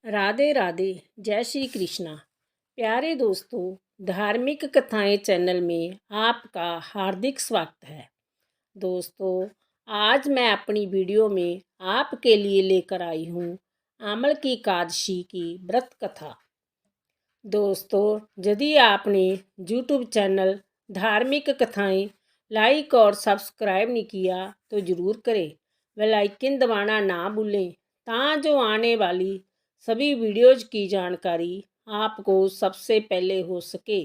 राधे राधे। जय श्री कृष्णा। प्यारे दोस्तों, धार्मिक कथाएं चैनल में आपका हार्दिक स्वागत है। दोस्तों, आज मैं अपनी वीडियो में आपके लिए लेकर आई हूँ आमल की एकादशी की व्रत कथा। दोस्तों, यदि आपने यूट्यूब चैनल धार्मिक कथाएं लाइक और सब्सक्राइब नहीं किया तो ज़रूर करें। बेल आइकन दबाना ना भूलें जो आने वाली सभी वीडियोज़ की जानकारी आपको सबसे पहले हो सके।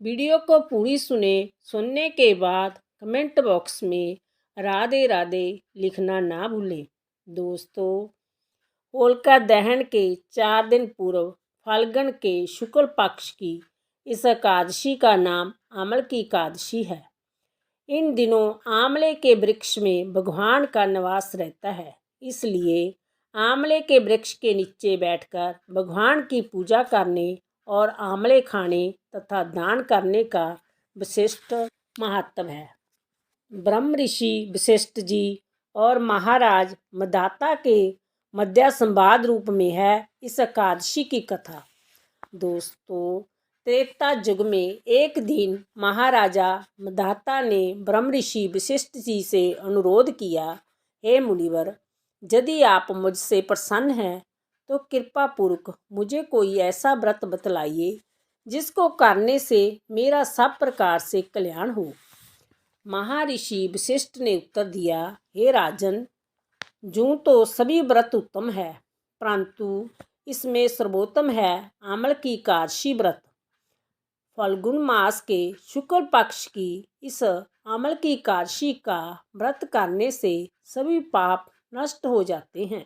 वीडियो को पूरी सुनने के बाद कमेंट बॉक्स में राधे राधे लिखना ना भूलें। दोस्तों, होलिका दहन के 4 दिन पूर्व फाल्गुन के शुक्ल पक्ष की इस एकादशी का नाम आमल की एकादशी है। इन दिनों आंवले के वृक्ष में भगवान का निवास रहता है, इसलिए आंवले के वृक्ष के नीचे बैठकर भगवान की पूजा करने और आंवले खाने तथा दान करने का विशिष्ट महत्व है। ब्रह्म ऋषि वशिष्ठ जी और महाराज मदाता के मध्य संवाद रूप में है इस एकादशी की कथा। दोस्तों, त्रेता युग में एक दिन महाराजा मदाता ने ब्रह्म ऋषि वशिष्ठ जी से अनुरोध किया, हे मुनिवर, यदि आप मुझसे प्रसन्न हैं तो कृपा पूर्वक मुझे कोई ऐसा व्रत बतलाइए जिसको करने से मेरा सब प्रकार से कल्याण हो। महर्षि वशिष्ठ ने उत्तर दिया, हे राजन, यूं तो सभी व्रत उत्तम है, परंतु इसमें सर्वोत्तम है आमल की एकादशी व्रत। फाल्गुन मास के शुक्ल पक्ष की इस आमल की एकादशी का व्रत करने से सभी पाप नष्ट हो जाते हैं।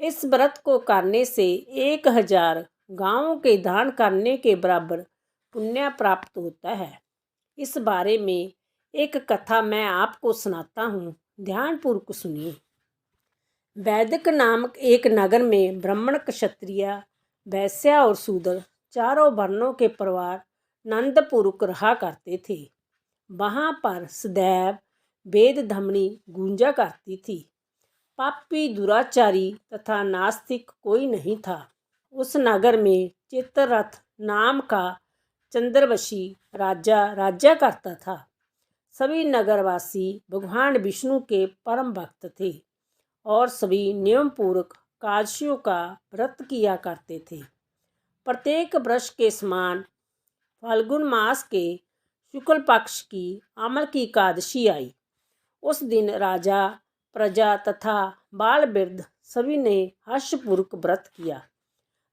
इस व्रत को करने से 1000 गांवों के दान करने के बराबर पुण्य प्राप्त होता है। इस बारे में एक कथा मैं आपको सुनाता हूँ, ध्यानपूर्वक सुनिए। वैदिक नामक एक नगर में ब्राह्मण, क्षत्रिय, वैश्य और शूद्र चारों वर्णों के परिवार आनंदपूर्वक रहा करते थे। वहाँ पर सदैव वेद ध्वनि गूंजा करती थी। पापी, दुराचारी तथा नास्तिक कोई नहीं था। उस नगर में चित्ररथ नाम का चंद्रवशी राजा राज्य करता था। सभी नगरवासी भगवान विष्णु के परम भक्त थे और सभी नियम पूर्वक एकादशियों का व्रत किया करते थे। प्रत्येक वर्ष के समान फाल्गुन मास के शुक्ल पक्ष की आमल की एकादशी आई। उस दिन राजा, प्रजा तथा बाल वृद्ध सभी ने हर्षपूर्वक व्रत किया।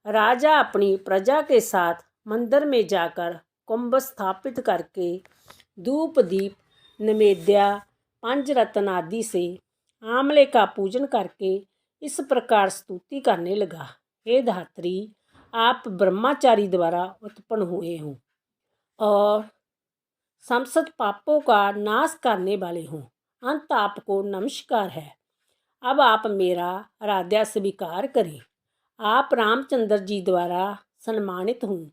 राजा अपनी प्रजा के साथ मंदिर में जाकर कुंभ स्थापित करके धूप, दीप, नैवेद्य, पंचरत्न आदि से आंवले का पूजन करके इस प्रकार स्तुति करने लगा, हे धात्री, आप ब्रह्मचारी द्वारा उत्पन्न हुए हों और समस्त पापों का नाश करने वाले हों। अंत आपको नमस्कार है। अब आप मेरा आराध्य स्वीकार करें। आप रामचंद्र जी द्वारा सम्मानित हूँ।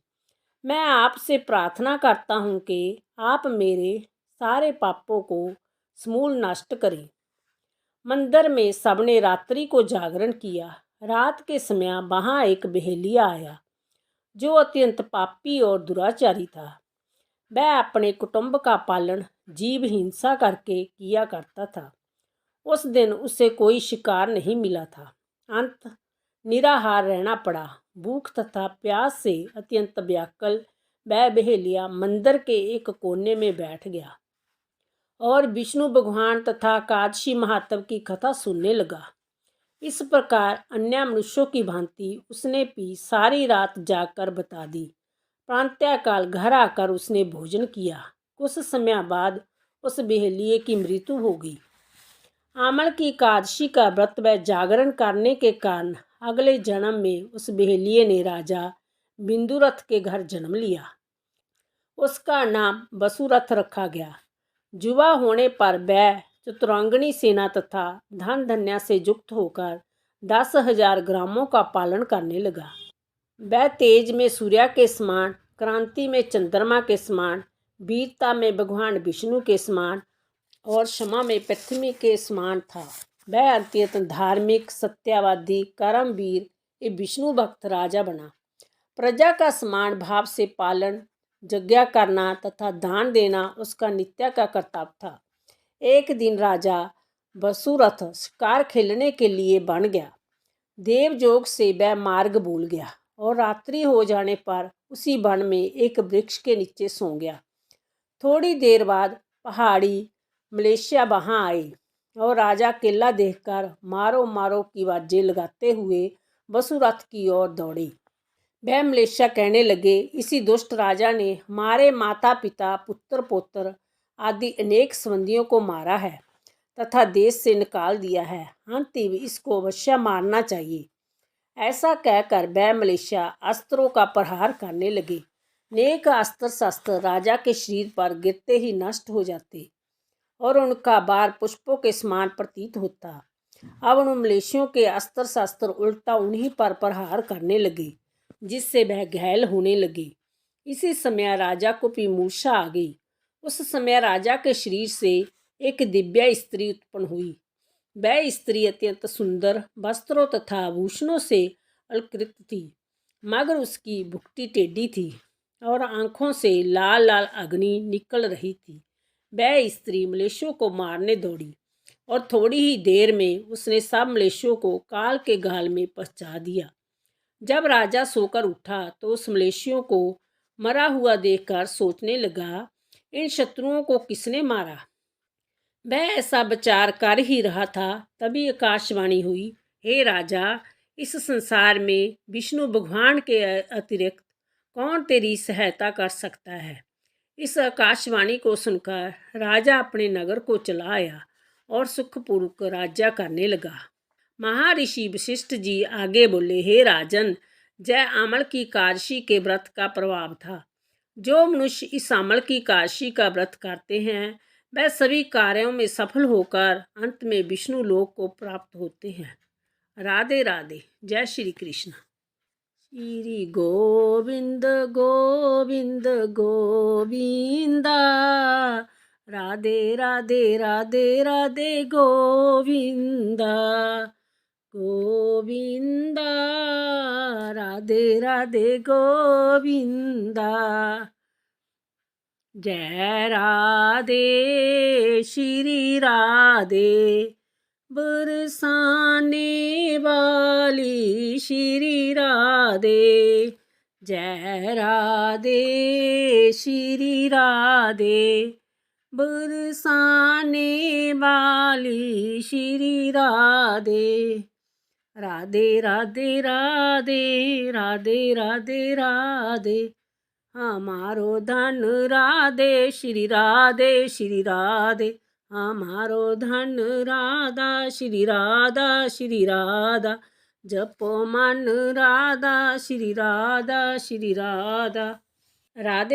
मैं आपसे प्रार्थना करता हूँ कि आप मेरे सारे पापों को समूल नष्ट करें। मंदिर में सबने रात्रि को जागरण किया। रात के समय वहाँ एक बहेलिया आया जो अत्यंत पापी और दुराचारी था। वह अपने कुटुंब का पालन जीव हिंसा करके किया करता था। उस दिन उसे कोई शिकार नहीं मिला था। अंत निराहार रहना पड़ा। भूख तथा प्यास से अत्यंत व्याकुल वह बहेलिया मंदिर के एक कोने में बैठ गया और विष्णु भगवान तथा एकादशी महात्म की कथा सुनने लगा। इस प्रकार अन्य मनुष्यों की भांति उसने भी सारी रात जागकर बता दी। प्रातःकाल घर आकर उसने भोजन किया। कुछ समय बाद उस बहेलिये की मृत्यु हो गई। आमल की एकादशी का व्रत व जागरण करने के कारण अगले जन्म में उस बहेलिये ने राजा बिंदुरथ के घर जन्म लिया। उसका नाम वसुरथ रखा गया। युवा होने पर वह चतुरंगिणी सेना तथा धन धन्य से युक्त होकर 10,000 ग्रामों का पालन करने लगा। वह तेज में सूर्य के समान, क्रांति में चंद्रमा के समान, वीरता में भगवान विष्णु के समान और क्षमा में पृथ्वी के समान था। वह अत्यंत धार्मिक, सत्यवादी, कर्मवीर ये विष्णु भक्त राजा बना। प्रजा का समान भाव से पालन, यज्ञ करना तथा दान देना उसका नित्य का कर्तव्य था। एक दिन राजा वसुरथ शिकार खेलने के लिए बन गया। देवयोग से वह मार्ग भूल गया और रात्रि हो जाने पर उसी वन में एक वृक्ष के नीचे सो गया। थोड़ी देर बाद पहाड़ी मलेशिया वहाँ आए और राजा केला देखकर मारो मारो की आवाजें लगाते हुए वसुरथ की ओर दौड़े। वह मलेशिया कहने लगे, इसी दुष्ट राजा ने हमारे माता पिता, पुत्र पौत्र आदि अनेक संबंधियों को मारा है तथा देश से निकाल दिया है। अंततः इसको अवश्य मारना चाहिए। ऐसा कहकर वह मलेशिया अस्त्रों का प्रहार करने लगे। अनेक अस्त्र शस्त्र राजा के शरीर पर गिरते ही नष्ट हो जाते और उनका बार पुष्पों के समान प्रतीत होता। अब उन मलेशियों के अस्त्र शस्त्र उल्टा उन्हीं पर प्रहार करने लगे, जिससे वह घायल होने लगे। इसी समय राजा को भी मूर्छा आ गई। उस समय राजा के शरीर से एक दिव्य स्त्री उत्पन्न हुई। वह स्त्री अत्यंत सुंदर वस्त्रों तथा आभूषणों से अलंकृत थी, मगर उसकी भुक्टी टेढ़ी थी और आंखों से लाल लाल अग्नि निकल रही थी। वह स्त्री मलेशियों को मारने दौड़ी और थोड़ी ही देर में उसने सब मलेशियों को काल के गाल में पहुंचा दिया। जब राजा सोकर उठा तो उस मलेशियों को मरा हुआ देखकर सोचने लगा, इन शत्रुओं को किसने मारा। वह ऐसा विचार कर ही रहा था, तभी आकाशवाणी हुई, हे राजा, इस संसार में विष्णु भगवान के अतिरिक्त कौन तेरी सहायता कर सकता है। इस आकाशवाणी को सुनकर राजा अपने नगर को चला आया और सुखपूर्वक राज्य करने लगा। महर्षि वशिष्ठ जी आगे बोले, हे राजन, जय अमल की एकादशी के व्रत का प्रभाव था। जो मनुष्य इस अमल की एकादशी का व्रत करते हैं वह सभी कार्यों में सफल होकर अंत में विष्णु लोक को प्राप्त होते हैं। राधे राधे। जय श्री कृष्ण। श्री गोविंद गोविंद गोविंदा, राधे राधे राधे राधे गोविंदा गोविंदा, राधे राधे गोविंदा। जय राधे श्री राधे, बरसाने वाली श्री राधे। जय राधे श्री राधे, बरसाने वाली श्री राधे। राधे राधे राधे राधे राधे राधे, हमारो धन राधे श्री राधे श्री राधे। हमारो धन राधा श्री राधा श्री राधा, जपो मन राधा श्री राधा श्री राधा। राधे।